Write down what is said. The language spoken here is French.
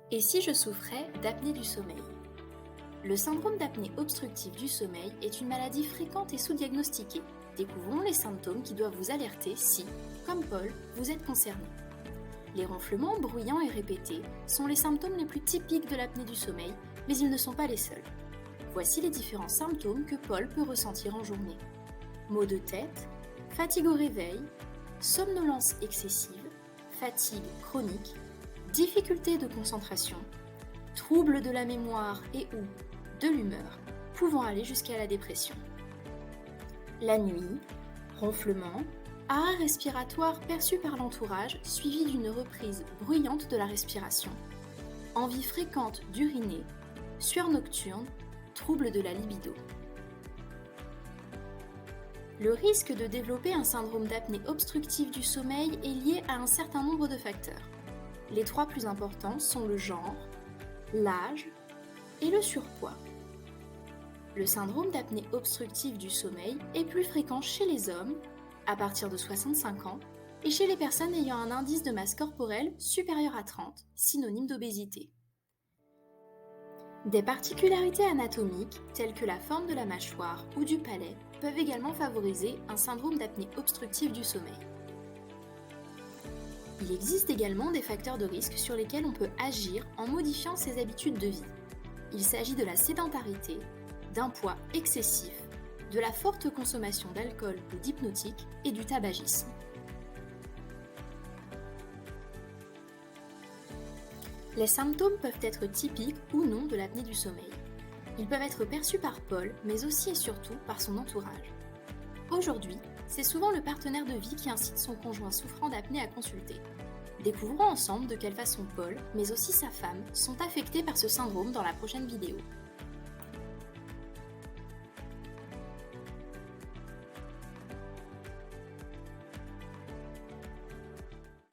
Et si je souffrais d'apnée du sommeil? Le syndrome d'apnée obstructive du sommeil est une maladie fréquente et sous-diagnostiquée. Découvrons les symptômes qui doivent vous alerter si, comme Paul, vous êtes concerné. Les ronflements bruyants et répétés sont les symptômes les plus typiques de l'apnée du sommeil, mais ils ne sont pas les seuls. Voici les différents symptômes que Paul peut ressentir en journée. Maux de tête, fatigue au réveil, somnolence excessive, fatigue chronique, difficultés de concentration, troubles de la mémoire et ou de l'humeur, pouvant aller jusqu'à la dépression. La nuit, ronflement, arrêt respiratoire perçu par l'entourage suivi d'une reprise bruyante de la respiration, envie fréquente d'uriner, sueur nocturne, troubles de la libido. Le risque de développer un syndrome d'apnée obstructive du sommeil est lié à un certain nombre de facteurs. Les trois plus importants sont le genre, l'âge et le surpoids. Le syndrome d'apnée obstructive du sommeil est plus fréquent chez les hommes, à partir de 65 ans, et chez les personnes ayant un indice de masse corporelle supérieur à 30, synonyme d'obésité. Des particularités anatomiques, telles que la forme de la mâchoire ou du palais, peuvent également favoriser un syndrome d'apnée obstructive du sommeil. Il existe également des facteurs de risque sur lesquels on peut agir en modifiant ses habitudes de vie. Il s'agit de la sédentarité, d'un poids excessif, de la forte consommation d'alcool ou d'hypnotiques et du tabagisme. Les symptômes peuvent être typiques ou non de l'apnée du sommeil. Ils peuvent être perçus par Paul, mais aussi et surtout par son entourage. Aujourd'hui, c'est souvent le partenaire de vie qui incite son conjoint souffrant d'apnée à consulter. Découvrons ensemble de quelle façon Paul, mais aussi sa femme, sont affectés par ce syndrome dans la prochaine vidéo.